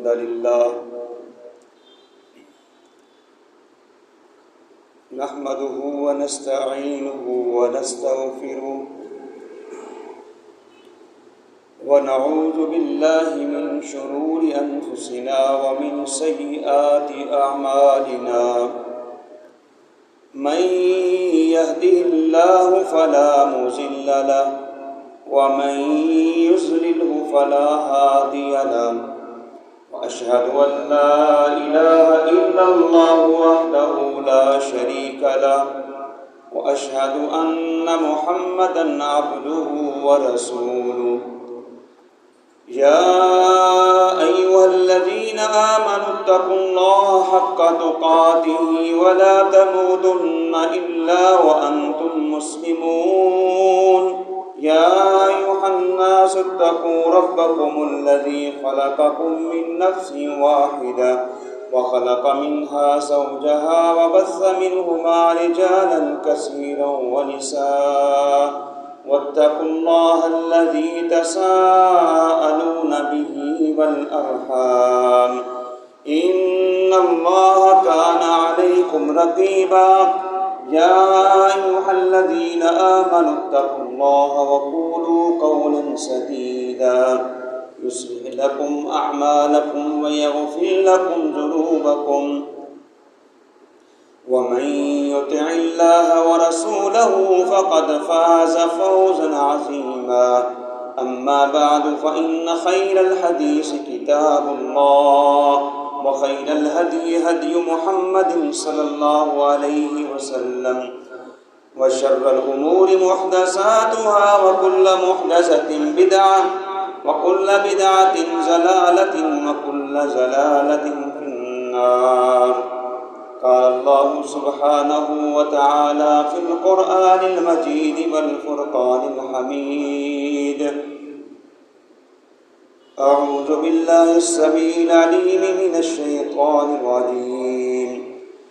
الحمد لله نحمده ونستعينه ونستغفره ونعوذ بالله من شرور أنفسنا ومن سيئات أعمالنا من يهده الله فلا مضل له ومن يضلله فلا هادي له وأشهد أن لا إله إلا الله وحده لا شريك له وأشهد أن محمدًا عبده ورسوله يا أيها الذين آمنوا اتقوا الله حق تقاته ولا تموتن إلا وأنتم مسلمون يا أيها الناس اتقوا ربكم الذي خلقكم من نفس واحدة وخلق منها زوجها وبث منهما رجالا كثيرا ونساء واتقوا الله الذي تساءلون به والأرحام إن الله كان عليكم رقيبا يا أيها الذين آمنوا اتقوا الله وقولوا قولا سديدا يصلح لكم أعمالكم ويغفر لكم ذنوبكم ومن يطع الله ورسوله فقد فاز فوزا عظيما أما بعد فإن خير الحديث كتاب الله وخير الهدي هدي محمد صلى الله عليه وسلم وشر الأمور محدثاتها وكل محدثة بدعة وكل بدعة ضلالة وكل ضلالة في النار قال الله سبحانه وتعالى في القرآن المجيد والفرقان الحميد أعوذ بالله السميع العليم من الشيطان الرجيم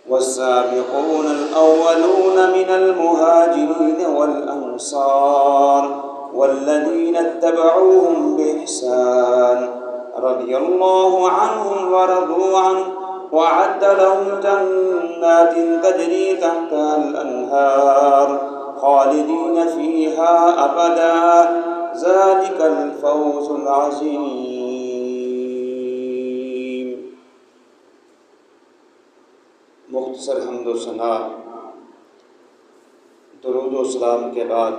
والسابقون الأولون من المهاجرين والأنصار والذين اتبعوهم بإحسان رضي الله عنهم ورضوا عنه وأعد لهم جنات تجري تحتها الأنهار خالدين فيها أبدا ذلك الفوز العظيم. مختصر حمد و ثنا درود و سلام کے بعد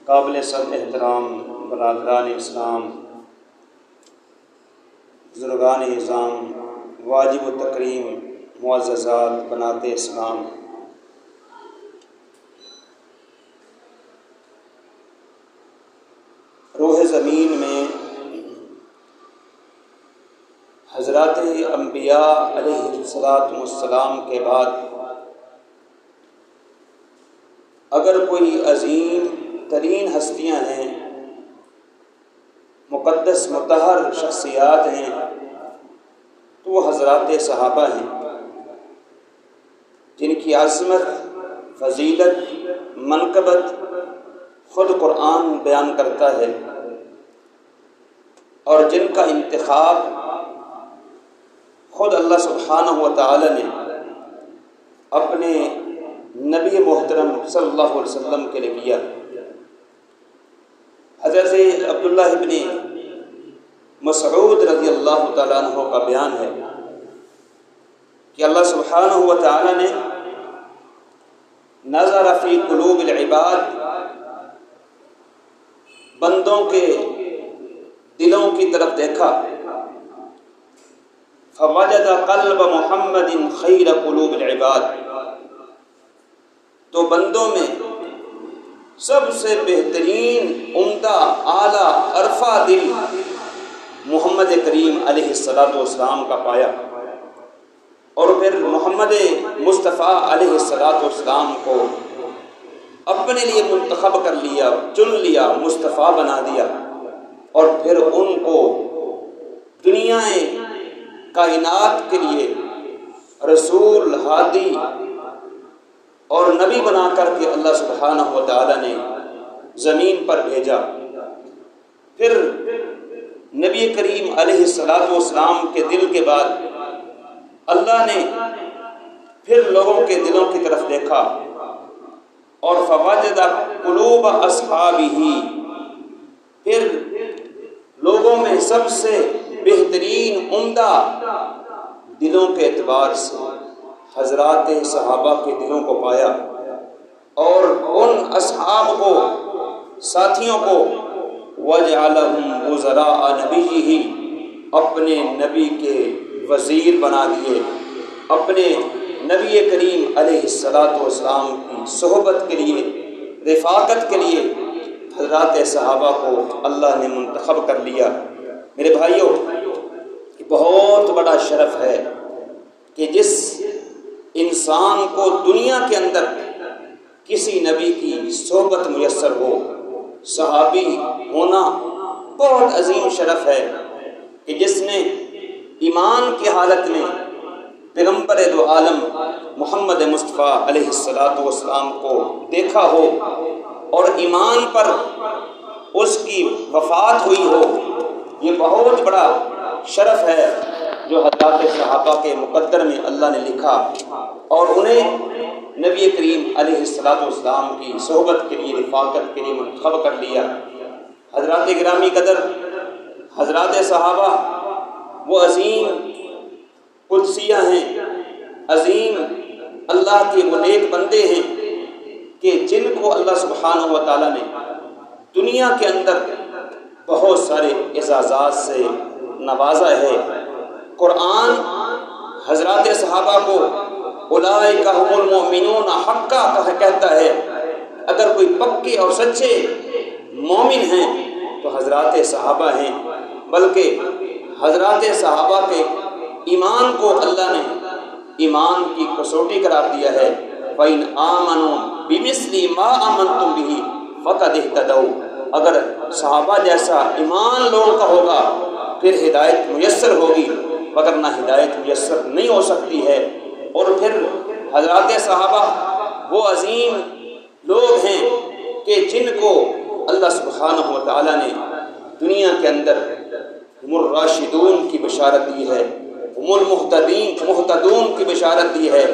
قابل صد احترام برادران اسلام، بزرگان اعظام، واجب التکریم معززات بنات اسلام، روح زمین میں حضرات انبیاء علیہ السلام کے بعد اگر کوئی عظیم ترین ہستیاں ہیں، مقدس مطہر شخصیات ہیں، تو وہ حضرات صحابہ ہیں، جن کی عظمت، فضیلت، منقبت خود قرآن بیان کرتا ہے، اور جن کا انتخاب خود اللہ سبحانہ و تعالی نے اپنے نبی محترم صلی اللہ علیہ وسلم کے لیے کیا۔ حضرت عبداللہ ابن مسعود رضی اللہ تعالیٰ عنہ کا بیان ہے کہ اللہ سبحانہ و تعالی نے نظر فی قلوب العباد، بندوں کے دلوں کی طرف دیکھا، فوجد قلب محمد خیر قلوب العباد، تو بندوں میں سب سے بہترین، عمدہ، اعلیٰ، عرفہ دل محمد کریم علیہ السلام کا پایا، اور پھر محمد مصطفیٰ علیہ السلام کو اپنے لیے منتخب کر لیا، چن لیا، مصطفیٰ بنا دیا، اور پھر ان کو دنیا کائنات کے لیے رسول، ہادی اور نبی بنا کر کے اللہ سبحانہ و تعالی نے زمین پر بھیجا۔ پھر نبی کریم علیہ الصلوۃ والسلام کے دل کے بعد اللہ نے پھر لوگوں کے دلوں کی طرف دیکھا اور فوجد قلوب اصحابہ، پھر لوگوں میں سب سے بہترین عمدہ دلوں کے اعتبار سے حضرات صحابہ کے دلوں کو پایا، اور ان اصحاب کو، ساتھیوں کو وَجَعَلَهُمْ وُزَرَاءَ نَبِيِّهِ، اپنے نبی کے وزیر بنا دیے، اپنے نبی کریم علیہ الصلوۃ والسلام کی صحبت کے لیے، رفاقت کے لیے حضرات صحابہ کو اللہ نے منتخب کر لیا۔ میرے بھائیوں، بہت بڑا شرف ہے کہ جس انسان کو دنیا کے اندر کسی نبی کی صحبت میسر ہو، صحابی ہونا بہت عظیم شرف ہے کہ جس نے ایمان کی حالت میں پیغمبر دو عالم محمد مصطفیٰ علیہ الصلوۃ والسلام کو دیکھا ہو اور ایمان پر اس کی وفات ہوئی ہو۔ یہ بہت بڑا شرف ہے جو حضرات صحابہ کے مقدر میں اللہ نے لکھا، اور انہیں نبی کریم علیہ الصلوۃ والسلام کی صحبت کے لیے، رفاقت کے لیے منتخب کر لیا۔ حضرات گرامی قدر، حضرات صحابہ وہ عظیم قدسیہ ہیں، عظیم اللہ کے وہ نیک بندے ہیں کہ جن کو اللہ سبحانہ و تعالیٰ نے دنیا کے اندر بہت سارے اعزازات سے نوازا ہے۔ قرآن حضرات صحابہ کو اولئک ھم المؤمنون حقا کہتا ہے۔ اگر کوئی پکے اور سچے مومن ہیں تو حضرات صحابہ ہیں، بلکہ حضرات صحابہ کے ایمان کو اللہ نے ایمان کی کسوٹی قرار دیا ہے۔ فَإِنْ آمَنُوا بِمِثْلِ مَا آمَنْتُمْ بِهِ فَقَدِ اهْتَدَوْا، اگر صحابہ جیسا ایمان لوگوں کا ہوگا پھر ہدایت میسر ہوگی، وگرنہ ہدایت میسر نہیں ہو سکتی ہے۔ اور پھر حضرات صحابہ وہ عظیم لوگ ہیں کہ جن کو اللہ سبحانہ و تعالیٰ نے دنیا کے اندر ہم الراشدون کی بشارت دی ہے، ہم المہتدون کی بشارت دی ہے،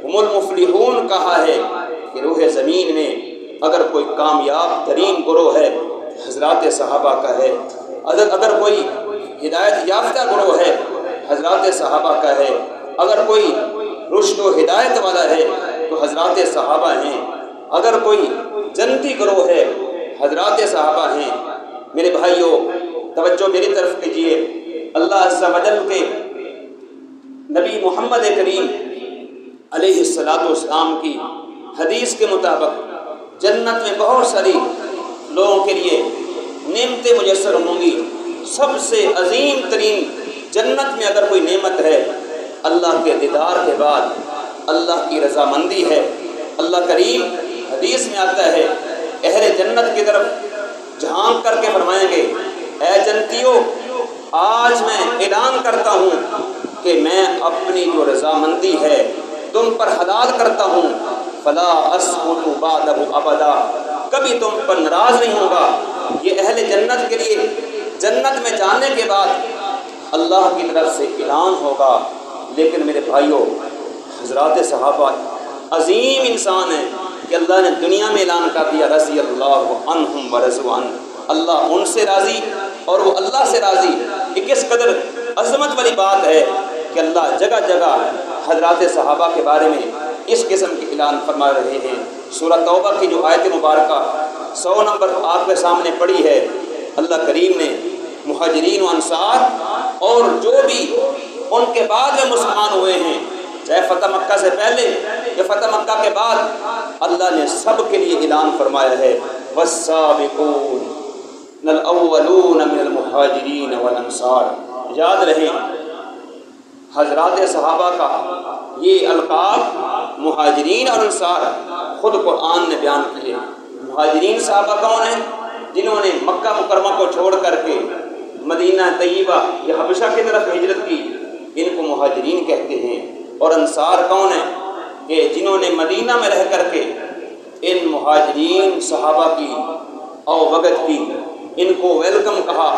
ہم المفلحون کہا ہے کہ روح زمین میں اگر کوئی کامیاب ترین گروہ ہے حضرات صحابہ کا ہے، اگر کوئی ہدایت یافتہ گروہ ہے حضرات صحابہ کا ہے، اگر کوئی رشد و ہدایت والا ہے تو حضرات صحابہ ہیں، اگر کوئی جنتی گروہ ہے حضرات صحابہ ہیں۔ میرے بھائیوں، توجہ میری طرف کیجیے۔ اللہ عز و جل کے نبی محمد کریم علیہ الصلوۃ والسلام کی حدیث کے مطابق جنت میں بہت ساری لوگوں کے لیے نعمتیں میسر ہوں گی۔ سب سے عظیم ترین جنت میں اگر کوئی نعمت ہے اللہ کے دیدار کے بعد اللہ کی رضامندی ہے۔ اللہ کریم حدیث میں آتا ہے، اہل جنت کی طرف جھانک کر کے فرمائیں گے، اے جنتیوں، آج میں اعلان کرتا ہوں کہ میں اپنی جو رضامندی ہے تم پر حلال کرتا ہوں، فلا اسخط بعدہ ابدا، کبھی تم پر ناراض نہیں ہوگا۔ یہ اہل جنت کے لیے جنت میں جانے کے بعد اللہ کی طرف سے اعلان ہوگا۔ لیکن میرے بھائیوں، حضرات صحابہ عظیم انسان ہیں کہ اللہ نے دنیا میں اعلان کر دیا رضی اللہ عنہم ورضوا عنہ، اللہ ان سے راضی اور وہ اللہ سے راضی۔ یہ کس قدر عظمت والی بات ہے کہ اللہ جگہ جگہ حضرات صحابہ کے بارے میں اس قسم کے اعلان فرما رہے ہیں۔ سورہ توبہ کی جو آیت مبارکہ 100 نمبر آپ کے سامنے پڑھی ہے، اللہ کریم نے مہاجرین و انصار اور جو بھی ان کے بعد میں مسلمان ہوئے ہیں، چاہے فتح مکہ سے پہلے یا فتح مکہ کے بعد، اللہ نے سب کے لیے اعلان فرمایا ہے، والسابقون الاولون من المہاجرین والانصار۔ یاد رہے حضرات صحابہ کا یہ القاب مہاجرین اور انصار خود قرآن نے بیان کیے۔ مہاجرین صحابہ کون ہیں؟ جنہوں نے مکہ مکرمہ کو چھوڑ کر کے مدینہ طیبہ یا حبشہ کی طرف ہجرت کی، ان کو مہاجرین کہتے ہیں۔ اور انصار کون ہیں؟ کہ جنہوں نے مدینہ میں رہ کر کے ان مہاجرین صحابہ کی اوبگت کی، ان کو ویلکم کہا،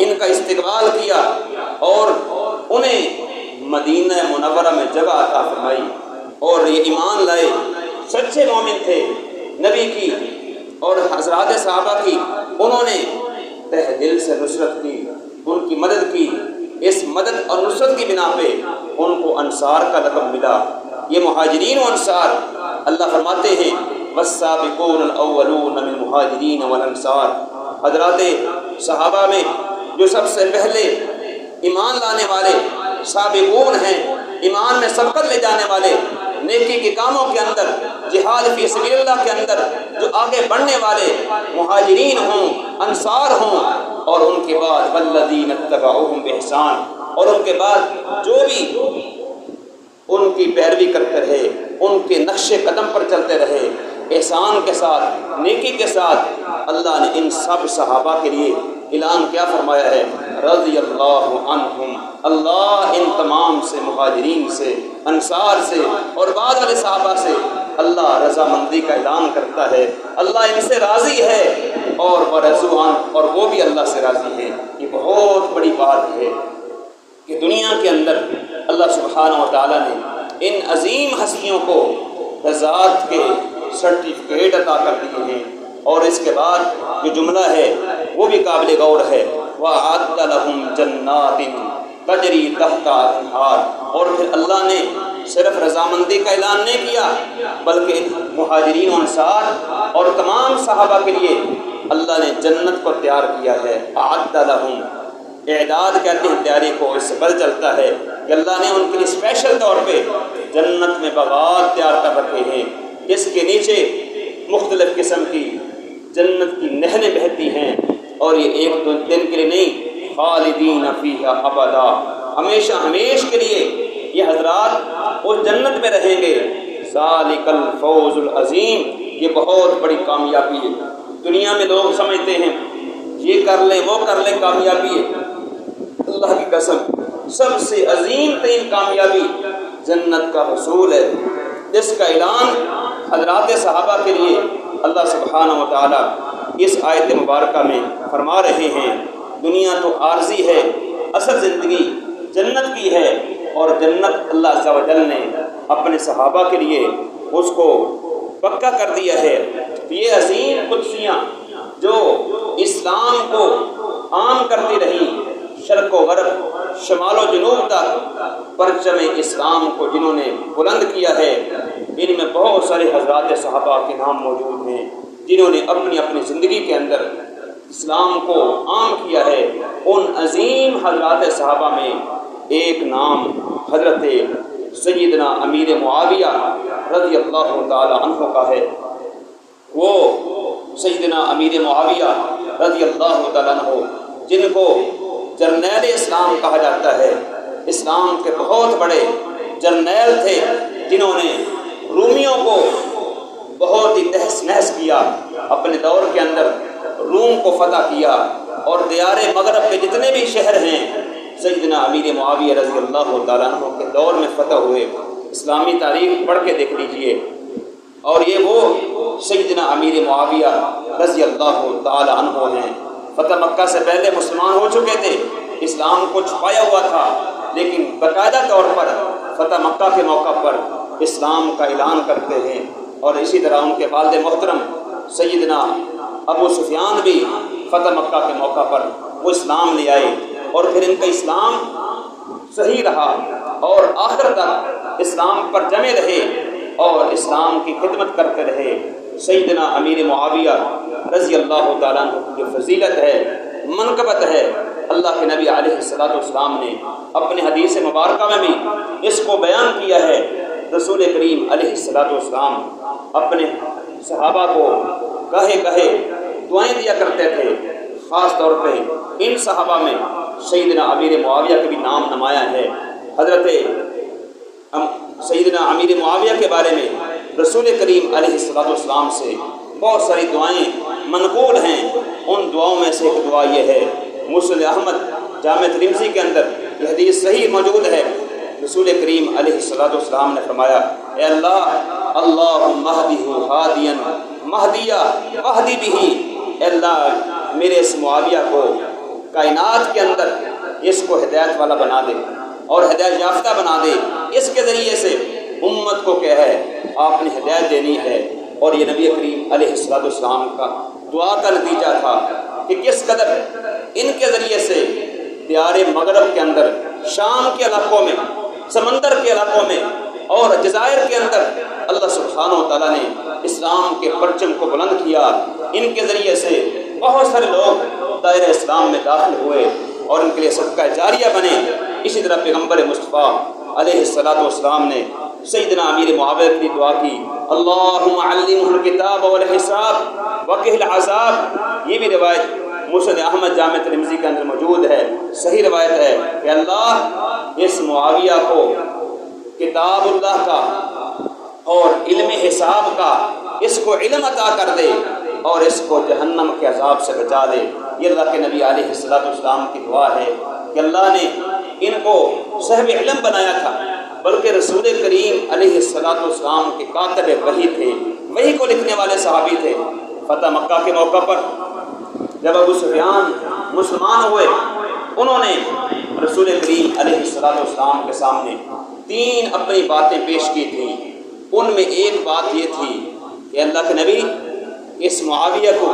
ان کا استقبال کیا اور انہیں مدینہ منورہ میں جگہ عطا فرمائی، اور یہ ایمان لائے، سچے مومن تھے نبی کی اور حضرات صحابہ کی، انہوں نے تہ دل سے نصرت کی، ان کی مدد کی۔ اس مدد اور نصرت کی بنا پہ ان کو انصار کا لقب ملا۔ یہ مہاجرین و انصار، اللہ فرماتے ہیں والسابقون الاولون من المہاجرین والانصار، حضرات صحابہ میں جو سب سے پہلے ایمان لانے والے سابقون ہیں، ایمان میں سبقت لے جانے والے، نیکی کے کاموں کے اندر، جہاد فی سبیل اللہ کے اندر جو آگے بڑھنے والے مہاجرین ہوں، انصار ہوں، اور ان کے بعد والذین اتبعوہم بإحسان، اور ان کے بعد جو بھی ان کی پیروی کرتے رہے، ان کے نقش قدم پر چلتے رہے احسان کے ساتھ، نیکی کے ساتھ، اللہ نے ان سب صحابہ کے لیے اعلان کیا فرمایا ہے؟ رضی اللہ عنہم، اللہ ان تمام سے، مہاجرین سے، انصار سے اور بعد والے صحابہ سے اللہ رضامندی کا اعلان کرتا ہے، اللہ ان سے راضی ہے، اور ورضوا عنہ، اور وہ بھی اللہ سے راضی ہے۔ یہ بہت بڑی بات ہے کہ دنیا کے اندر اللہ سبحانہ و تعالیٰ نے ان عظیم ہستیوں کو رضاعت کے سرٹیفکیٹ عطا کر دیے ہیں، اور اس کے بعد جو جملہ ہے وہ بھی قابل غور ہے، وَأَعَدَّ لَهُمْ جَنَّاتٍ تَجْرِي تَحْتَهَا الْأَنْهَارُ، اور پھر اللہ نے صرف رضامندی کا اعلان نہیں کیا بلکہ مہاجرین و انصار اور تمام صحابہ کے لیے اللہ نے جنت کو تیار کیا ہے۔ اعد لهم، اعداد کہتے ہیں تیاری کو، اس سے بل چلتا ہے کہ اللہ نے ان کے لیے اسپیشل طور پہ جنت میں باغات تیار کر رکھے ہیں، اس کے نیچے مختلف قسم کی جنت کی نہریں بہتی ہیں، اور یہ ایک دو دن کے لیے نہیں، خالدین فیہا ابدا، ہمیشہ ہمیش کے لیے یہ حضرات اس جنت میں رہیں گے۔ ذالک الفوز العظیم، یہ بہت بڑی کامیابی ہے۔ دنیا میں لوگ سمجھتے ہیں یہ کر لیں وہ کر لیں کامیابی ہے، اللہ کی قسم سب سے عظیم ترین کامیابی جنت کا حصول ہے، جس کا اعلان حضرات صحابہ کے لیے اللہ سبحانہ و تعالیٰ اس آیت مبارکہ میں فرما رہے ہیں۔ دنیا تو عارضی ہے، اصل زندگی جنت کی ہے، اور جنت اللہ عز و جل نے اپنے صحابہ کے لیے اس کو پکا کر دیا ہے۔ یہ عظیم قدسیاں جو اسلام کو عام کرتی رہی، شرق و غرب، شمال و جنوب تک پرچم اسلام کو جنہوں نے بلند کیا ہے، ان میں بہت سارے حضرات صحابہ کے نام موجود ہیں جنہوں نے اپنی اپنی زندگی کے اندر اسلام کو عام کیا ہے۔ ان عظیم حضرات صحابہ میں ایک نام حضرت سیدنا امیر معاویہ رضی اللہ تعالی عنہ کا ہے۔ وہ سیدنا امیر معاویہ رضی اللہ تعالیٰ عنہ جن کو جرنیل اسلام کہا جاتا ہے، اسلام کے بہت بڑے جرنیل تھے جنہوں نے رومیوں کو بہت ہی تہس نہس کیا، اپنے دور کے اندر روم کو فتح کیا، اور دیار مغرب کے جتنے بھی شہر ہیں سیدنا امیر معاویہ رضی اللہ تعالیٰ عنہ کے دور میں فتح ہوئے۔ اسلامی تاریخ پڑھ کے دیکھ لیجئے، اور یہ وہ سیدنا امیر معاویہ رضی اللہ تعالی عنہ ہیں۔ فتح مکہ سے پہلے مسلمان ہو چکے تھے، اسلام کو چھپایا ہوا تھا، لیکن باقاعدہ طور پر فتح مکہ کے موقع پر اسلام کا اعلان کرتے ہیں، اور اسی طرح ان کے والد محترم سیدنا ابو سفیان بھی فتح مکہ کے موقع پر وہ اسلام لے آئے، اور پھر ان کا اسلام صحیح رہا اور آخر تک اسلام پر جمے رہے اور اسلام کی خدمت کرتے رہے۔ سیدنا امیر معاویہ رضی اللہ تعالیٰ عنہ کی جو فضیلت ہے، منقبت ہے، اللہ کے نبی علیہ الصلوۃ والسلام نے اپنے حدیث مبارکہ میں بھی اس کو بیان کیا ہے۔ رسول کریم علیہ الصلوۃ والسلام اپنے صحابہ کو کہے دعائیں دیا کرتے تھے، خاص طور پہ ان صحابہ میں سیدنا امیر معاویہ کا بھی نام نمایاں ہے۔ حضرت سیدنا امیر معاویہ کے بارے میں رسول کریم علیہ الصلوۃ والسلام سے بہت ساری دعائیں منقول ہیں۔ ان دعاؤں میں سے ایک دعا یہ ہے، مسند احمد جامع ترمذی کے اندر یہ حدیث صحیح موجود ہے۔ رسول کریم علیہ الصلوۃ والسلام نے فرمایا، اے اللہ اللہم اہدہ ہادیا مہدیا واہدی بہ، اے اللہ میرے اس معاویہ کو کائنات کے اندر اس کو ہدایت والا بنا دے اور ہدایت یافتہ بنا دے۔ اس کے ذریعے سے امت کو کیا ہے آپ نے ہدایت دینی ہے۔ اور یہ نبی کریم علیہ السلام کا دعا کا نتیجہ تھا کہ کس قدر ان کے ذریعے سے دیار مغرب کے اندر، شام کے علاقوں میں، سمندر کے علاقوں میں اور جزائر کے اندر اللہ سبحانہ و تعالیٰ نے اسلام کے پرچم کو بلند کیا۔ ان کے ذریعے سے بہت سارے لوگ دائرہ اسلام میں داخل ہوئے اور ان کے لیے صدقہ جاریہ بنے۔ اسی طرح پیغمبر مصطفیٰ علیہ السلام نے سیدنا امیر معاویہ کی دعا کی، اللہم علمہ الکتاب والحساب وقہ العذاب۔ یہ بھی روایت مسند احمد جامع ترمذی کے اندر موجود ہے، صحیح روایت ہے کہ اللہ اس معاویہ کو کتاب اللہ کا اور علم حساب کا اس کو علم عطا کر دے اور اس کو جہنم کے عذاب سے بچا دے۔ یہ اللہ کے نبی علیہ السلام کی دعا ہے کہ اللہ نے ان کو صاحب علم بنایا تھا، بلکہ رسول کریم علیہ السلام کے کاتب وحی تھے، وحی کو لکھنے والے صحابی تھے۔ فتح مکہ کے موقع پر جب ابو سفیان مسلمان ہوئے، انہوں نے رسول کریم علیہ السلام کے سامنے 3 اپنی باتیں پیش کی تھیں۔ ان میں ایک بات یہ تھی کہ اللہ کے نبی اس معاویہ کو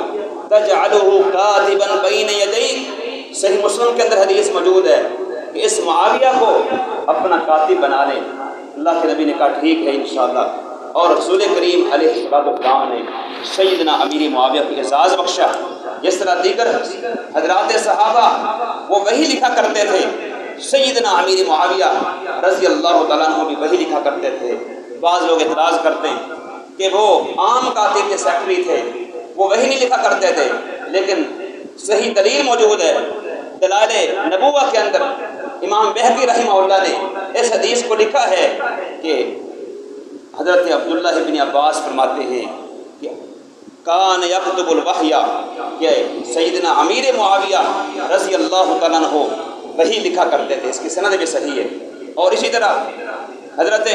تجعلہ کاتبا بین یدیک، صحیح مسلم کے اندر حدیث موجود ہے کہ اس معاویہ کو اپنا کاتب بنا لیں۔ اللہ کے نبی نے کہا ٹھیک ہے انشاءاللہ، اور رسول کریم علیہ السلام نے سیدنا امیر معاویہ کو اعزاز بخشا۔ جس طرح دیگر حضرات صحابہ وہ وہی لکھا کرتے تھے، سیدنا امیر معاویہ رضی اللہ تعالیٰ عنہ بھی وہی لکھا کرتے تھے۔ بعض لوگ اعتراض کرتے ہیں کہ وہ عام کاتب کے سیکرٹری تھے، وہ وہی نہیں لکھا کرتے تھے، لیکن صحیح دلیل موجود ہے دلائل نبوہ کے اندر۔ امام بہقی رحمہ اللہ نے اس حدیث کو لکھا ہے کہ حضرت عبداللہ بن عباس فرماتے ہیں کہ کان یکتب الوحی، کہ سیدنا امیر معاویہ رضی اللہ تعالیٰ عنہ وہی لکھا کرتے تھے۔ اس کی سند بھی صحیح ہے۔ اور اسی طرح حضرت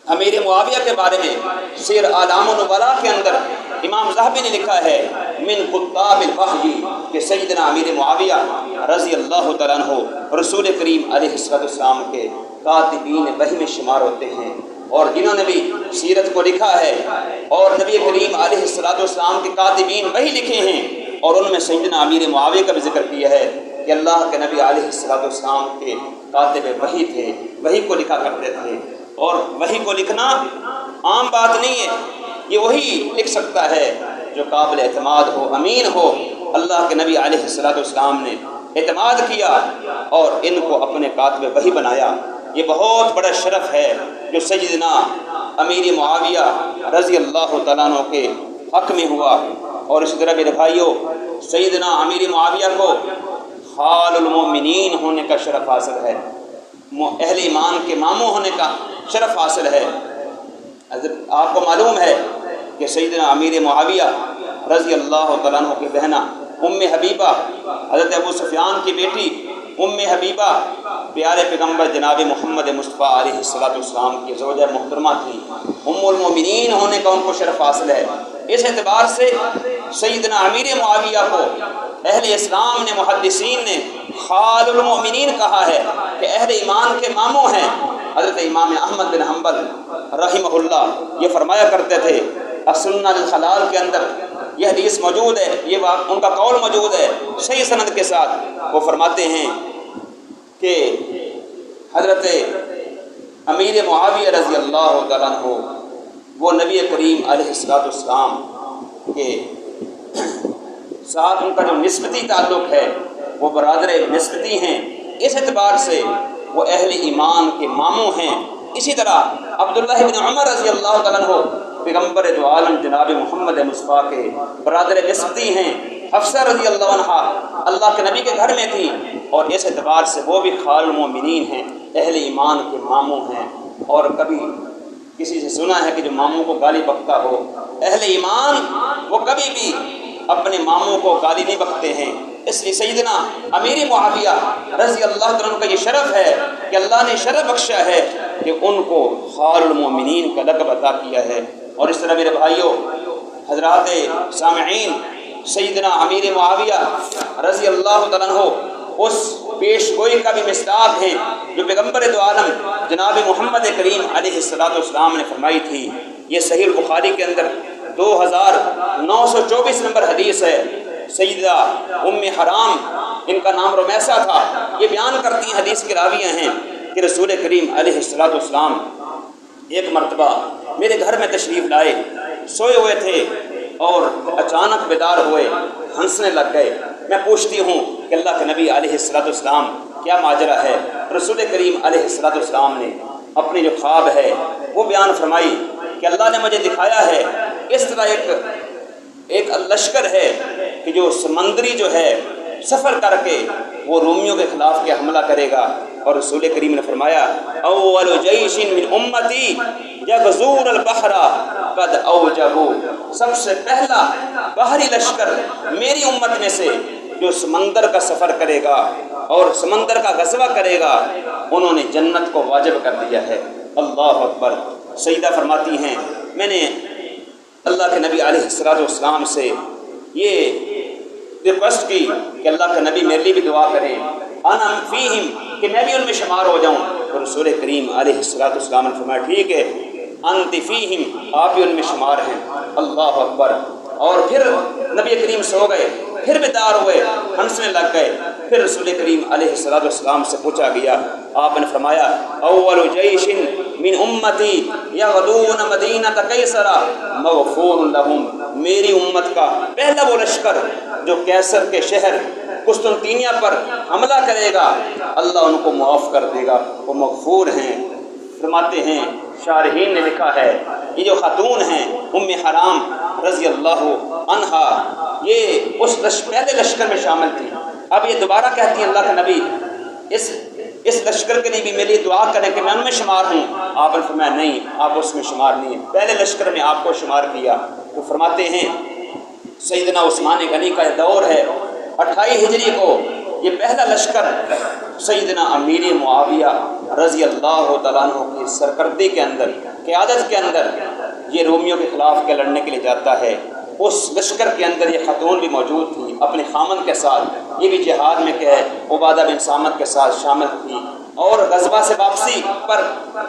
امیر معاویہ کے بارے میں سیر اعلام النبلاء کے اندر امام ذہبی نے لکھا ہے من کتاب الوحی کہ سیدنا امیر معاویہ رضی اللہ تعالیٰ عنہ رسول کریم علیہ السلام کے کاتبین وحی میں شمار ہوتے ہیں، اور جنہوں نے بھی سیرت کو لکھا ہے اور نبی کریم علیہ السلام کے کاتبین وحی لکھے ہیں، اور ان میں سیدنا امیر معاویہ کا بھی ذکر کیا ہے کہ اللہ کے نبی علیہ السلام کے کاتب وحی تھے، وحی کو لکھا کرتے تھے۔ اور وحی کو لکھنا عام بات نہیں ہے، یہ وہی لکھ سکتا ہے جو قابل اعتماد ہو، امین ہو۔ اللہ کے نبی علیہ السلام نے اعتماد کیا اور ان کو اپنے کاتب وحی بنایا۔ یہ بہت بڑا شرف ہے جو سیدنا امیر معاویہ رضی اللہ تعالیٰ عنہ کے حق میں ہوا۔ اور اس طرح میرے بھائیوں، سیدنا امیر معاویہ کو خال المؤمنین ہونے کا شرف حاصل ہے، اہل ایمان کے ماموں ہونے کا شرف حاصل ہے۔ آپ کو معلوم ہے کہ سیدنا امیر معاویہ رضی اللہ تعالیٰ عنہ کی بہنہ ام حبیبہ، حضرت ابو سفیان کی بیٹی ام حبیبہ پیارے پیغمبر جناب محمد مصطفیٰ علیہ السلام کی زوجہ محترمہ تھی، ام المؤمنین ہونے کا ان کو شرف حاصل ہے۔ اس اعتبار سے سیدنا امیر معاویہ کو اہل اسلام نے، محدثین نے خال المؤمنین کہا ہے کہ اہل ایمان کے ماموں ہیں۔ حضرت امام احمد بن حنبل رحمہ اللہ یہ فرمایا کرتے تھے، السنہ للخلال کے اندر یہ حدیث موجود ہے، یہ ان کا قول موجود ہے صحیح سند کے ساتھ۔ وہ فرماتے ہیں کہ حضرت امیر معاویہ رضی اللہ تعالیٰ عنہ وہ نبی کریم علیہ السلام کے ساتھ ان کا جو نسبتی تعلق ہے وہ برادر نسبتی ہیں، اس اعتبار سے وہ اہل ایمان کے ماموں ہیں۔ اسی طرح عبداللہ بن عمر رضی اللہ تعالیٰ عنہ پیغمبر دو عالم جناب محمد مصطفیٰ کے برادر نسبتی ہیں۔ حفصہ رضی اللہ عنہ اللہ کے نبی کے گھر میں تھی، اور اس اعتبار سے وہ بھی خال المؤمنین ہیں، اہل ایمان کے ماموں ہیں۔ اور کبھی کسی سے سنا ہے کہ جو ماموں کو گالی بکتا ہو، اہل ایمان وہ کبھی بھی اپنے ماموں کو گالی نہیں بکتے ہیں۔ اس لیے سیدنا امیر معاویہ رضی اللہ عنہ کا یہ شرف ہے کہ اللہ نے شرف بخشا ہے کہ ان کو خال المؤمنین کا لقب عطا کیا ہے۔ اور اس طرح میرے بھائیوں، حضرات سامعین، سیدنا امیر معاویہ رضی اللہ تعالیٰ عنہ اس پیش گوئی کا بھی مصداق ہیں جو پیغمبر دو عالم جناب محمد کریم علیہ السلام نے فرمائی تھی۔ یہ صحیح البخاری کے اندر 2924 نمبر حدیث ہے۔ سیدہ ام حرام، ان کا نام رمیسہ تھا، یہ بیان کرتی ہیں، حدیث کے راویہ ہیں کہ رسول کریم علیہ السلام ایک مرتبہ میرے گھر میں تشریف لائے، سوئے ہوئے تھے اور اچانک بیدار ہوئے، ہنسنے لگ گئے۔ میں پوچھتی ہوں کہ اللہ کے نبی علیہ السلام کیا ماجرا ہے؟ رسول کریم علیہ السلام نے اپنی جو خواب ہے وہ بیان فرمائی کہ اللہ نے مجھے دکھایا ہے اس طرح ایک لشکر ہے کہ جو سمندری جو ہے سفر کر کے وہ رومیوں کے خلاف کے حملہ کرے گا، اور رسول کریم نے فرمایا اول جیش من امتی یغزون البحر قد اوجبوا، سب سے پہلا بحری لشکر میری امت میں سے جو سمندر کا سفر کرے گا اور سمندر کا غزوہ کرے گا، انہوں نے جنت کو واجب کر دیا ہے۔ اللہ اکبر۔ سیدہ فرماتی ہیں میں نے اللہ کے نبی علیہ السلام سے یہ ریکویسٹ کی کہ اللہ کے نبی میرے لیے بھی دعا کریں، انا فیہم، کہ میں بھی ان میں شمار ہو جاؤں۔ تو رسول کریم علیہ السلام نے فرمایا ٹھیک ہے، انت فیہم، آپ بھی ان میں شمار ہیں۔ اللہ اکبر۔ اور پھر نبی کریم سو گئے، پھر بیدار ہوئے، ہنسنے لگ گئے۔ پھر رسول کریم علیہ السلام سے پوچھا گیا، آپ نے فرمایا اول جیش من امتی یغدون مدینۃ قیصر مغفور لهم، میری امت کا پہلا وہ لشکر جو قیصر کے شہر قسطنطینیہ پر حملہ کرے گا، اللہ ان کو معاف کر دے گا، وہ مغفور ہیں۔ فرماتے ہیں شارحین نے لکھا ہے یہ جو خاتون ہیں ام حرام رضی اللہ عنہا، یہ اس پہلے لشکر میں شامل تھی۔ اب یہ دوبارہ کہتی ہیں اللہ کے نبی اس لشکر کے لیے بھی میرے لیے دعا کریں کہ میں ان میں شمار ہوں۔ آپ نے فرمایا نہیں، آپ اس میں شمار نہیں ہیں، پہلے لشکر میں آپ کو شمار کیا۔ تو فرماتے ہیں سیدنا عثمان غنی کا یہ دور ہے، 28 ہجری کو یہ پہلا لشکر سیدنا امیر معاویہ رضی اللہ تعالیٰ عنہ کی سرکردی کے اندر، قیادت کے اندر یہ رومیوں کے خلاف کے لڑنے کے لیے جاتا ہے۔ اس لشکر کے اندر یہ خاتون بھی موجود تھی اپنے خامن کے ساتھ، یہ بھی جہاد میں کہ عبادہ بن صامت کے ساتھ شامل تھی، اور غزوہ سے واپسی پر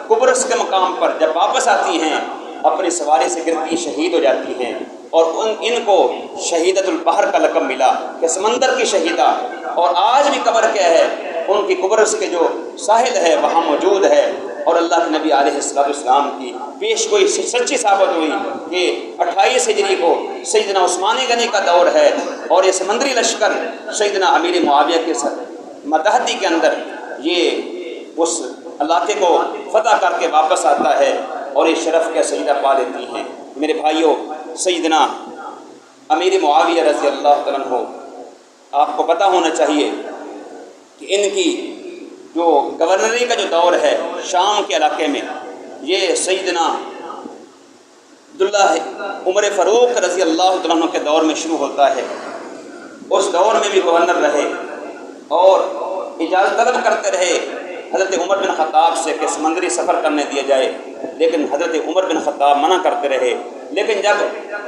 قبرص کے مقام پر جب واپس آتی ہیں اپنی سواری سے گرتی شہید ہو جاتی ہیں، اور ان کو شہیدۃ البحر کا لقب ملا کہ سمندر کی شہیدہ۔ اور آج بھی قبر کیا ہے ان کی قبرص کے جو ساحل ہے وہاں موجود ہے، اور اللہ کے نبی علیہ السلام کی پیش گوئی سچی ثابت ہوئی کہ 28 ہجری کو سیدنا عثمان غنی کا دور ہے، اور یہ سمندری لشکر سیدنا امیر معاویہ کے متحدی کے اندر یہ اس علاقے کو فتح کر کے واپس آتا ہے، اور یہ شرف کے سیدہ پا لیتی ہیں۔ میرے بھائیوں، سیدنا امیر معاویہ رضی اللہ عنہ عنہ، آپ کو پتہ ہونا چاہیے کہ ان کی جو گورنری کا جو دور ہے شام کے علاقے میں، یہ سیدنا عبداللہ عمر فاروق رضی اللہ عنہ کے دور میں شروع ہوتا ہے۔ اس دور میں بھی گورنر رہے اور اجازت طلب کرتے رہے حضرت عمر بن خطاب سے کہ سمندری سفر کرنے دیا جائے، لیکن حضرت عمر بن خطاب منع کرتے رہے۔ لیکن جب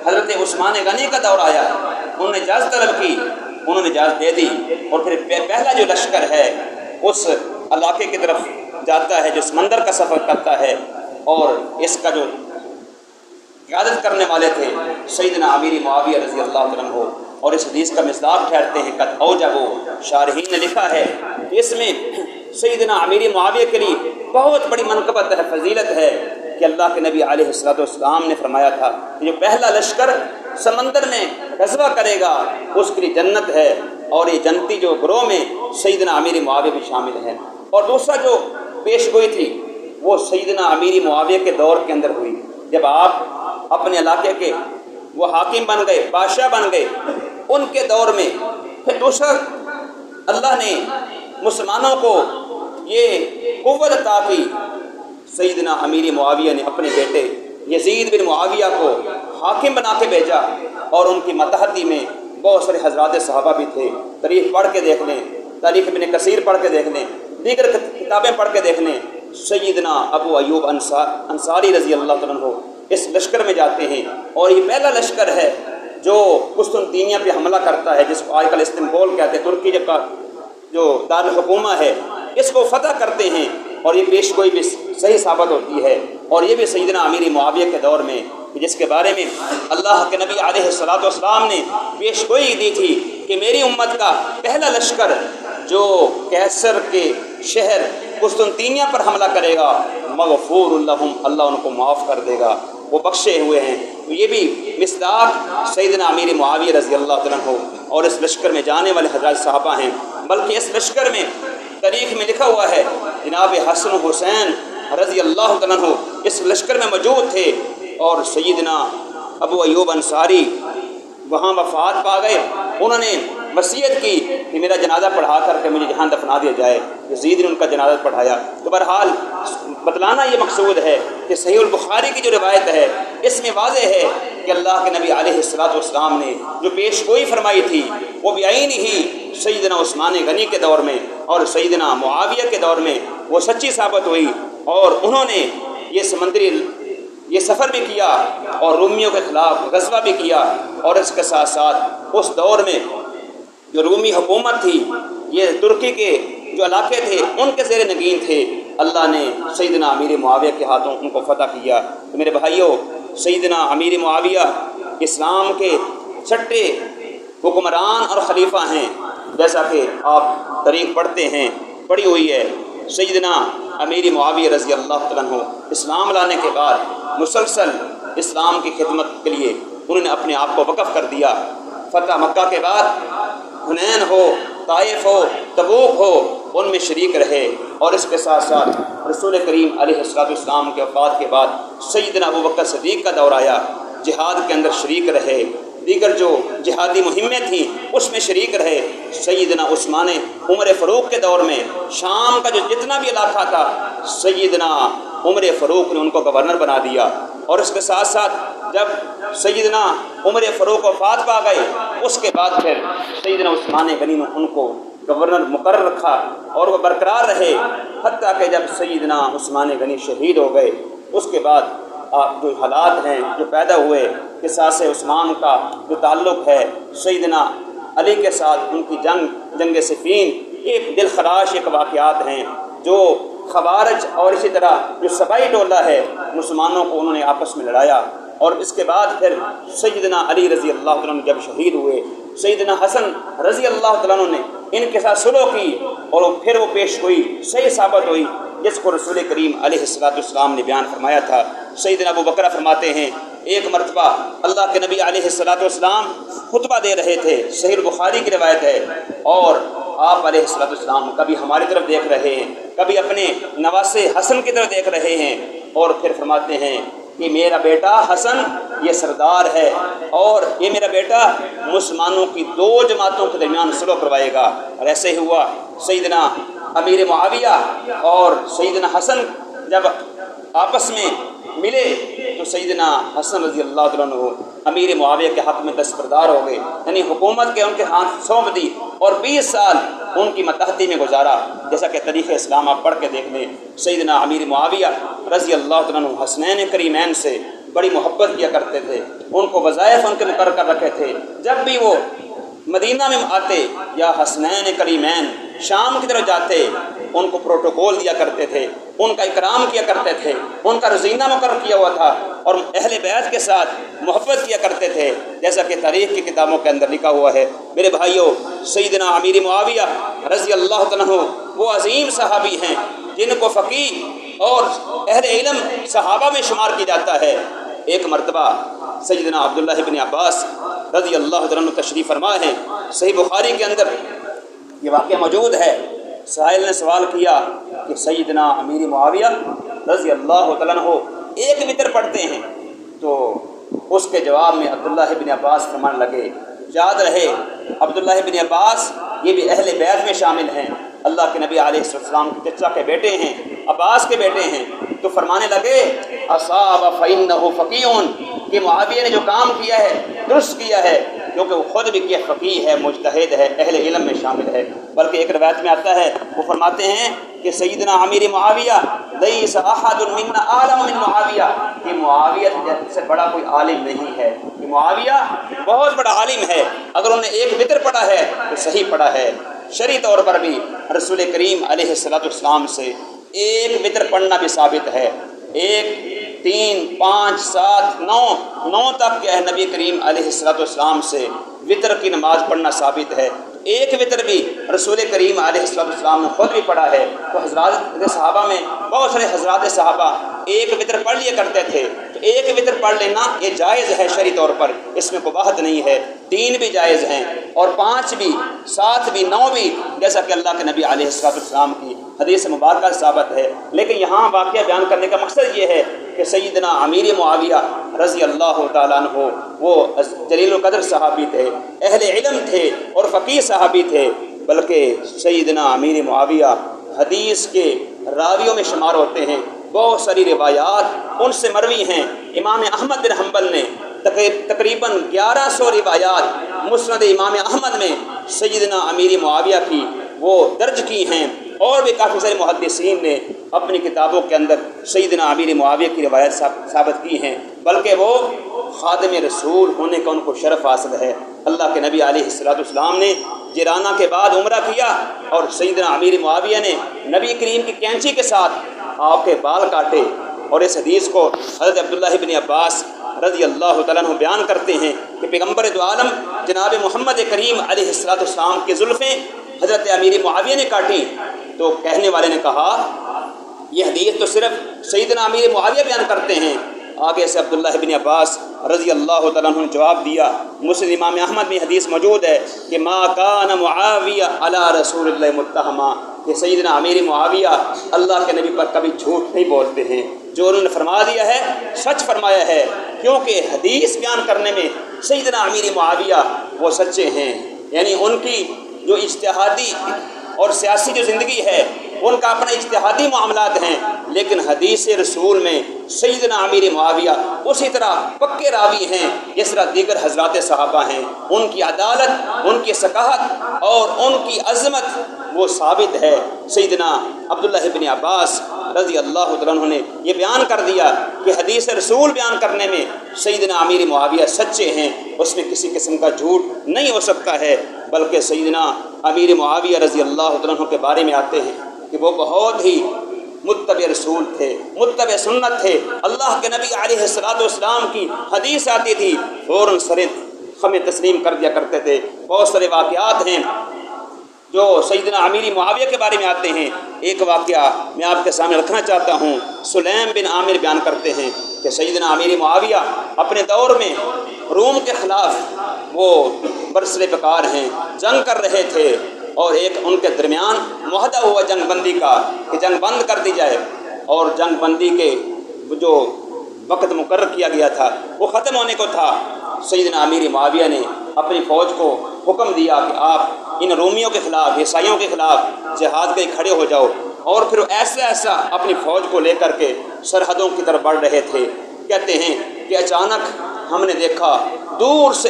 حضرت عثمان غنی کا دور آیا، انہوں نے اجازت طلب کی، انہوں نے اجازت دے دی، اور پھر پہلا جو لشکر ہے اس علاقے کی طرف جاتا ہے جو سمندر کا سفر کرتا ہے، اور اس کا جو قیادت کرنے والے تھے سیدنا امیر معاویہ رضی اللہ عنہ، اور اس حدیث کا مصداق ٹھہرتے ہیں قد اوجبوا۔ شارحین نے لکھا ہے کہ اس میں سیدنا امیر معاویہ کے لیے بہت بڑی منقبت ہے، فضیلت ہے کہ اللہ کے نبی علیہ السلام نے فرمایا تھا کہ جو پہلا لشکر سمندر میں غزوہ کرے گا اس کے لیے جنت ہے، اور یہ جنتی جو گروہ میں سیدنا امیر معاویہ بھی شامل ہیں۔ اور دوسرا جو پیش گوئی تھی وہ سیدنا امیر معاویہ کے دور کے اندر ہوئی، جب آپ اپنے علاقے کے وہ حاکم بن گئے، بادشاہ بن گئے، ان کے دور میں پھر دوسرا اللہ نے مسلمانوں کو یہ قوت عطا کی۔ سیدنا امیر معاویہ نے اپنے بیٹے یزید بن معاویہ کو حاکم بنا کے بھیجا، اور ان کی متحدی میں بہت سارے حضرات صحابہ بھی تھے۔ تاریخ پڑھ کے دیکھ لیں، تاریخ ابن کثیر پڑھ کے دیکھ لیں، دیگر کتابیں پڑھ کے دیکھ لیں۔ سیدنا ابو ایوب انصاری رضی اللہ عنہ اس لشکر میں جاتے ہیں، اور یہ پہلا لشکر ہے جو قسطنطنیہ پہ حملہ کرتا ہے، جس کو آج کل استنبول کہتے ہیں، ترکی جو دارالحکومہ ہے، اس کو فتح کرتے ہیں، اور یہ پیش گوئی بھی صحیح ثابت ہوتی ہے، اور یہ بھی سیدنا امیر معاویہ کے دور میں، جس کے بارے میں اللہ کے نبی علیہ الصلوۃ والسلام نے پیش گوئی دی تھی کہ میری امت کا پہلا لشکر جو کیسر کے شہر قسطنطنیہ پر حملہ کرے گا، مغفور لہم، اللہ ان کو معاف کر دے گا، وہ بخشے ہوئے ہیں۔ تو یہ بھی مصداق سیدنا امیر معاویہ رضی اللہ تعالیٰ عنہ اور اس لشکر میں جانے والے حضرات صحابہ ہیں۔ بلکہ اس لشکر میں تاریخ میں لکھا ہوا ہے جناب حسن و حسین رضی اللہ تعالیٰ عنہ اس لشکر میں موجود تھے، اور سیدنا ابو ایوب انصاری وہاں وفات پا گئے۔ انہوں نے وصیت کی کہ میرا جنازہ پڑھا کر کے مجھے جہاں دفنا دیا جائے۔ یزید نے ان کا جنازہ پڑھایا۔ تو بہرحال بتلانا یہ مقصود ہے کہ صحیح البخاری کی جو روایت ہے اس میں واضح ہے کہ اللہ کے نبی علیہ الصلوۃ والسلام نے جو پیش گوئی فرمائی تھی وہ بعین ہی سیدنا عثمان غنی کے دور میں اور سیدنا معاویہ کے دور میں وہ سچی ثابت ہوئی، اور انہوں نے یہ سفر بھی کیا اور رومیوں کے خلاف غزوہ بھی کیا، اور اس کے ساتھ ساتھ اس دور میں جو رومی حکومت تھی، یہ ترکی کے جو علاقے تھے ان کے زیر نگین تھے، اللہ نے سیدنا امیر معاویہ کے ہاتھوں ان کو فتح کیا۔ تو میرے بھائیوں، سیدنا امیر معاویہ اسلام کے چھٹے حکمران اور خلیفہ ہیں، جیسا کہ آپ تاریخ پڑھتے ہیں، پڑھی ہوئی ہے۔ سیدنا امیر معاویہ رضی اللہ تعالیٰ عنہ اسلام لانے کے بعد مسلسل اسلام کی خدمت کے لیے انہوں نے اپنے آپ کو وقف کر دیا۔ فتح مکہ کے بعد حنین ہو، طائف ہو، تبوک ہو، ان میں شریک رہے، اور اس کے ساتھ ساتھ رسول کریم علیہ السلام کے وفات کے بعد سیدنا ابوبکر صدیق کا دور آیا، جہاد کے اندر شریک رہے، دیگر جو جہادی مہمیں تھیں اس میں شریک رہے۔ سیدنا عثمان عمر فاروق کے دور میں شام کا جو جتنا بھی علاقہ تھا سیدنا عمر فاروق نے ان کو گورنر بنا دیا، اور اس کے ساتھ ساتھ جب سیدنا عمر فاروق وفات پا گئے اس کے بعد پھر سیدنا عثمان غنی نے ان کو گورنر مقرر رکھا، اور وہ برقرار رہے حتیٰ کہ جب سیدنا عثمان غنی شہید ہو گئے اس کے بعد جو حالات ہیں جو پیدا ہوئے، قصاص عثمان کا جو تعلق ہے سیدنا علی کے ساتھ ان کی جنگ صفین، ایک دل خراش ایک واقعات ہیں جو خوارج اور اسی طرح جو سبائی ٹولہ ہے مسلمانوں کو انہوں نے آپس میں لڑایا، اور اس کے بعد پھر سیدنا علی رضی اللہ تعالیٰ عنہ جب شہید ہوئے، سیدنا حسن رضی اللہ تعالیٰ عنہ نے ان کے ساتھ صلح کی، اور پھر وہ پیش ہوئی صحیح ثابت ہوئی جس کو رسول کریم علیہ السلام نے بیان فرمایا تھا۔ سیدنا ابو بکر فرماتے ہیں ایک مرتبہ اللہ کے نبی علیہ السلام خطبہ دے رہے تھے، صحیح البخاری کی روایت ہے، اور آپ علیہ السلام کبھی ہماری طرف دیکھ رہے ہیں، کبھی اپنے نواسے حسن کی طرف دیکھ رہے ہیں، اور پھر فرماتے ہیں کہ میرا بیٹا حسن یہ سردار ہے، اور یہ میرا بیٹا مسلمانوں کی دو جماعتوں کے درمیان صلح کروائے گا۔ اور ایسے ہی ہوا، سیدنا امیر معاویہ اور سیدنا حسن جب آپس میں ملے تو سیدنا حسن رضی اللہ تعالیٰ عنہ امیر معاویہ کے حق میں دستبردار ہو گئے، یعنی حکومت کے ان کے ہاتھ سونپ دی، اور 20 سال ان کی متحدی میں گزارا۔ جیسا کہ تاریخ اسلام آپ پڑھ کے دیکھ لیں، سیدنا امیر معاویہ رضی اللہ تعالیٰ عنہ حسنین کریمین سے بڑی محبت کیا کرتے تھے، ان کو وظائف ان کے مقرر کر رکھے تھے۔ جب بھی وہ مدینہ میں آتے یا حسنین کریمین شام کی طرف جاتے ان کو پروٹوکول دیا کرتے تھے، ان کا اکرام کیا کرتے تھے، ان کا روزینہ مقرر کیا ہوا تھا، اور اہل بیت کے ساتھ محبت کیا کرتے تھے، جیسا کہ تاریخ کی کتابوں کے اندر لکھا ہوا ہے۔ میرے بھائیوں، سیدنا امیر معاویہ رضی اللہ تعالیٰ عنہ وہ عظیم صحابی ہیں جن کو فقیہ اور اہل علم صحابہ میں شمار کیا جاتا ہے۔ ایک مرتبہ سیدنا عبداللہ بن عباس رضی اللہ تعالیٰ عنہ تشریف فرما ہے، صحیح بخاری کے اندر یہ واقعہ موجود ہے۔ سائل نے سوال کیا کہ سیدنا امیر معاویہ رضی اللہ تعالیٰ عنہ ایک وتر پڑھتے ہیں؟ تو اس کے جواب میں عبداللہ بن عباس فرمانے لگے، یاد رہے عبداللہ بن عباس یہ بھی اہل بیت میں شامل ہیں، اللہ کے نبی علیہ السلام کے چچا کے بیٹے ہیں، عباس کے بیٹے ہیں۔ تو فرمانے لگے اصاب فإنہ فقیہ، کہ معاویہ نے جو کام کیا ہے درست کیا ہے، کیونکہ وہ خود بھی کیا فقیہ ہے، مجتہد ہے، اہل علم میں شامل ہے۔ بلکہ ایک روایت میں آتا ہے وہ فرماتے ہیں کہ سیدنا امیر معاویہ لیس احد منا اعلم من معاویہ، کہ معاویہ سے بڑا کوئی عالم نہیں ہے، کہ معاویہ بہت بڑا عالم ہے، اگر انہوں نے ایک وتر پڑھا ہے تو صحیح پڑھا ہے۔ شرعی طور پر بھی رسول کریم علیہ السلام سے ایک وتر پڑھنا بھی ثابت ہے، 1 3 5 7 9 تک کے نبی کریم علیہ السلام سے وتر کی نماز پڑھنا ثابت ہے۔ ایک وتر بھی رسول کریم علیہ السلام نے خود بھی پڑھا ہے، تو حضرات صحابہ میں بہت سارے حضرات صحابہ ایک وتر پڑھ لیا کرتے تھے، تو ایک وتر پڑھ لینا یہ جائز ہے شرعی طور پر، اس میں کوئی بحث نہیں ہے، 3 بھی جائز ہیں اور 5 بھی 7 بھی 9 بھی، جیسا کہ اللہ کے نبی علیہ السلام کی حدیث مبارکہ ثابت ہے۔ لیکن یہاں واقعہ بیان کرنے کا مقصد یہ ہے کہ سیدنا امیر معاویہ رضی اللہ تعالیٰ عنہ وہ جلیل القدر صحابی تھے، اہل علم تھے اور فقیہ صحابی تھے، بلکہ سیدنا امیر معاویہ حدیث کے راویوں میں شمار ہوتے ہیں۔ بہت ساری روایات ان سے مروی ہیں۔ امام احمد بن حنبل نے تقریباً 1100 روایات مسند امام احمد میں سیدنا امیر معاویہ کی وہ درج کی ہیں، اور بھی کافی سارے محدثین نے اپنی کتابوں کے اندر سیدنا امیر معاویہ کی روایت ثابت کی ہیں، بلکہ وہ خادم رسول ہونے کا ان کو شرف حاصل ہے۔ اللہ کے نبی علیہ السلام نے جیرانہ کے بعد عمرہ کیا، اور سیدنا امیر معاویہ نے نبی کریم کی کینچی کے ساتھ آپ کے بال کاٹے، اور اس حدیث کو حضرت عبداللہ بن عباس رضی اللہ تعالیٰ عنہ بیان کرتے ہیں کہ پیغمبر دو عالم جناب محمد کریم علیہ السلام کی زلفیں حضرت امیر معاویہ نے کاٹیں، تو کہنے والے نے کہا یہ حدیث تو صرف سیدنا امیر معاویہ بیان کرتے ہیں۔ آگے سے عبداللہ بن عباس رضی اللہ تعالیٰ عنہ نے جواب دیا، مسند امام احمد میں حدیث موجود ہے کہ ما کان معاویہ علی رسول اللہ متہما، کہ سیدنا امیر معاویہ اللہ کے نبی پر کبھی جھوٹ نہیں بولتے ہیں، جو انہوں نے فرما دیا ہے سچ فرمایا ہے، کیونکہ حدیث بیان کرنے میں سیدنا امیر معاویہ وہ سچے ہیں، یعنی ان کی جو اجتہادی اور سیاسی جو زندگی ہے ان کا اپنا اجتہادی معاملات ہیں، لیکن حدیث رسول میں سیدنا امیر معاویہ اسی طرح پکے راوی ہیں جس طرح دیگر حضرات صحابہ ہیں۔ ان کی عدالت، ان کی ثقافت اور ان کی عظمت وہ ثابت ہے۔ سیدنا عبداللہ بن عباس رضی اللہ تعالیٰ عنہ نے یہ بیان کر دیا کہ حدیث رسول بیان کرنے میں سیدنا امیر معاویہ سچے ہیں، اس میں کسی قسم کا جھوٹ نہیں ہو سکتا ہے، بلکہ سیدنا امیر معاویہ رضی اللہ تعالیٰ عنہ کے بارے میں آتے ہیں کہ وہ بہت ہی متبع رسول تھے، متبع سنت تھے۔ اللہ کے نبی علیہ السلام کی حدیث آتی تھی فوراً سریں خمیں تسلیم کر دیا کرتے تھے۔ بہت سارے واقعات ہیں جو سیدنا امیر معاویہ کے بارے میں آتے ہیں۔ ایک واقعہ میں آپ کے سامنے رکھنا چاہتا ہوں۔ سلیم بن عامر بیان کرتے ہیں کہ سیدنا امیر معاویہ اپنے دور میں روم کے خلاف وہ برسر پکار ہیں، جنگ کر رہے تھے، اور ایک ان کے درمیان معاہدہ ہوا جنگ بندی کا کہ جنگ بند کر دی جائے، اور جنگ بندی کے جو وقت مقرر کیا گیا تھا وہ ختم ہونے کو تھا۔ سیدنا امیر معاویہ نے اپنی فوج کو حکم دیا کہ آپ ان رومیوں کے خلاف، عیسائیوں کے خلاف جہاد کے کھڑے ہو جاؤ، اور پھر ایسا اپنی فوج کو لے کر کے سرحدوں کی طرف بڑھ رہے تھے۔ کہتے ہیں کہ اچانک ہم نے دیکھا دور سے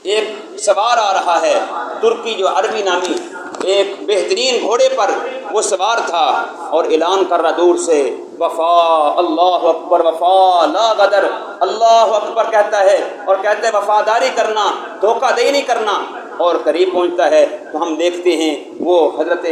ایک سوار آ رہا ہے، ترکی جو عربی نامی ایک بہترین گھوڑے پر وہ سوار تھا، اور اعلان کر رہا دور سے وفا، اللہ اکبر، وفا لا غدر، اللہ اکبر کہتا ہے، اور کہتا ہے وفاداری کرنا، دھوکہ دہی نہیں کرنا، اور قریب پہنچتا ہے تو ہم دیکھتے ہیں وہ حضرت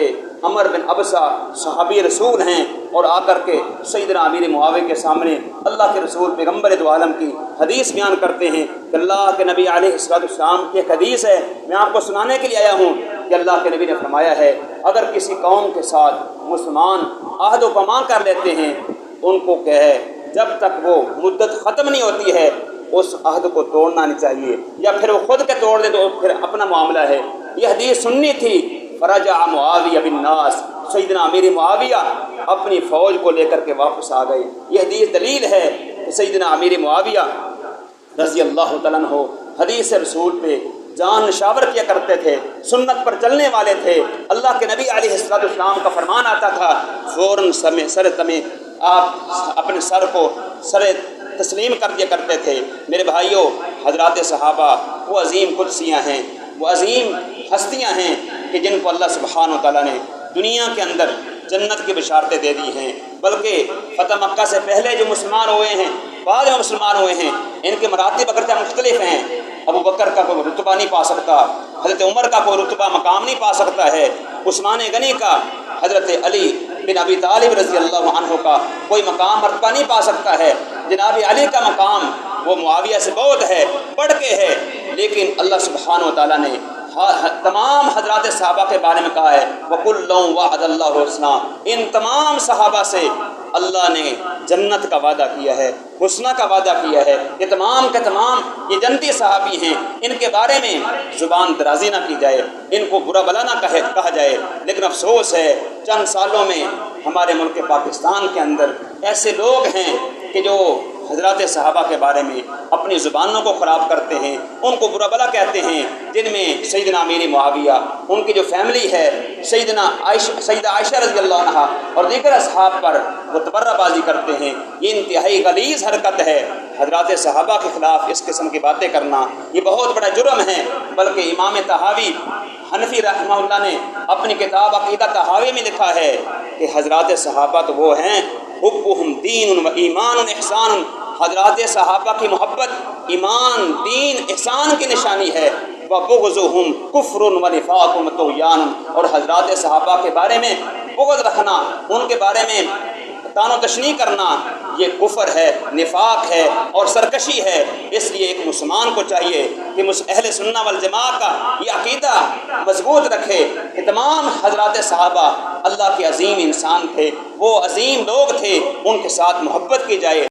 عمر بن ابسہ صحابی رسول ہیں، اور آ کر کے سیدنا امیر معاویہ کے سامنے اللہ کے رسول پیغمبر دو عالم کی حدیث بیان کرتے ہیں کہ اللہ کے نبی علیہ السلام کی ایک حدیث ہے، میں آپ کو سنانے کے لیے آیا ہوں کہ اللہ کے نبی نے فرمایا ہے اگر کسی قوم کے ساتھ مسلمان عہد و پیمان کر لیتے ہیں، ان کو کہ ہے جب تک وہ مدت ختم نہیں ہوتی ہے اس عہد کو توڑنا نہیں چاہیے، یا پھر وہ خود کے توڑ دے تو پھر اپنا معاملہ ہے۔ یہ حدیث سننی تھی۔ فرجع معاویہ بالناس، سیدنا امیر معاویہ اپنی فوج کو لے کر کے واپس آ گئے۔ یہ حدیث دلیل ہے کہ سیدنا امیر معاویہ رضی اللہ تعالیٰ عنہ حدیث رسول پہ جان نشاور کیا کرتے تھے، سنت پر چلنے والے تھے۔ اللہ کے نبی علیہ السلام کا فرمان آتا تھا فوراً سر تمے آپ اپنے سر کو تسلیم کر دیا کرتے تھے۔ میرے بھائیوں، حضرات صحابہ وہ عظیم قدسیاں ہیں، وہ عظیم ہستیاں ہیں کہ جن کو اللہ سبحانہ و تعالیٰ نے دنیا کے اندر جنت کی بشارتیں دے دی ہیں، بلکہ فتح مکہ سے پہلے جو مسلمان ہوئے ہیں، بعد میں مسلمان ہوئے ہیں، ان کے مراتب اگرچہ مختلف ہیں۔ ابو بکر کا کوئی رتبہ نہیں پا سکتا، حضرت عمر کا کوئی رتبہ مقام نہیں پا سکتا ہے، عثمان غنی کا، حضرت علی بن ابی طالب رضی اللہ عنہ کا کوئی مقام مرتبہ نہیں پا سکتا ہے، جناب علی کا مقام وہ معاویہ سے بہت ہے، بڑھ کے ہے، لیکن اللہ سبحانہ و تعالیٰ نے تمام حضرات صحابہ کے بارے میں کہا ہے وَكُلًّا وَعَدَ اللَّهُ الْحُسْنَىٰ، ان تمام صحابہ سے اللہ نے جنت کا وعدہ کیا ہے، حسنہ کا وعدہ کیا ہے۔ یہ تمام کے تمام یہ جنتی صحابی ہیں، ان کے بارے میں زبان درازی نہ کی جائے، ان کو برا بلا نہ کہا جائے، لیکن افسوس ہے چند سالوں میں ہمارے ملک پاکستان کے اندر ایسے لوگ ہیں کہ جو حضرات صحابہ کے بارے میں اپنی زبانوں کو خراب کرتے ہیں، ان کو برا بلا کہتے ہیں، جن میں سیدنا امیر معاویہ، ان کی جو فیملی ہے، سیدہ عائشہ رضی اللہ عنہا اور دیگر اصحاب پر وہ تبرہ بازی کرتے ہیں۔ یہ انتہائی غلیظ حرکت ہے، حضرات صحابہ کے خلاف اس قسم کی باتیں کرنا یہ بہت بڑا جرم ہے، بلکہ امام طحاوی حنفی رحمہ اللہ نے اپنی کتاب عقیدہ طحاوی میں لکھا ہے کہ حضرات صحابہ تو وہ ہیں حبہم دین و ایمان و احسان، حضرات صحابہ کی محبت ایمان، دین، احسان کی نشانی ہے، وَبُغْضُهُمْ كُفْرٌ وَنِفَاقٌ وَطُغْيَانٌ، اور حضرات صحابہ کے بارے میں بغض رکھنا، ان کے بارے میں تان و تشنیع کرنا، یہ کفر ہے، نفاق ہے اور سرکشی ہے۔ اس لیے ایک مسلمان کو چاہیے کہ اہل سنہ والجماعت کا یہ عقیدہ مضبوط رکھے کہ تمام حضرات صحابہ اللہ کے عظیم انسان تھے، وہ عظیم لوگ تھے، ان کے ساتھ محبت کی جائے۔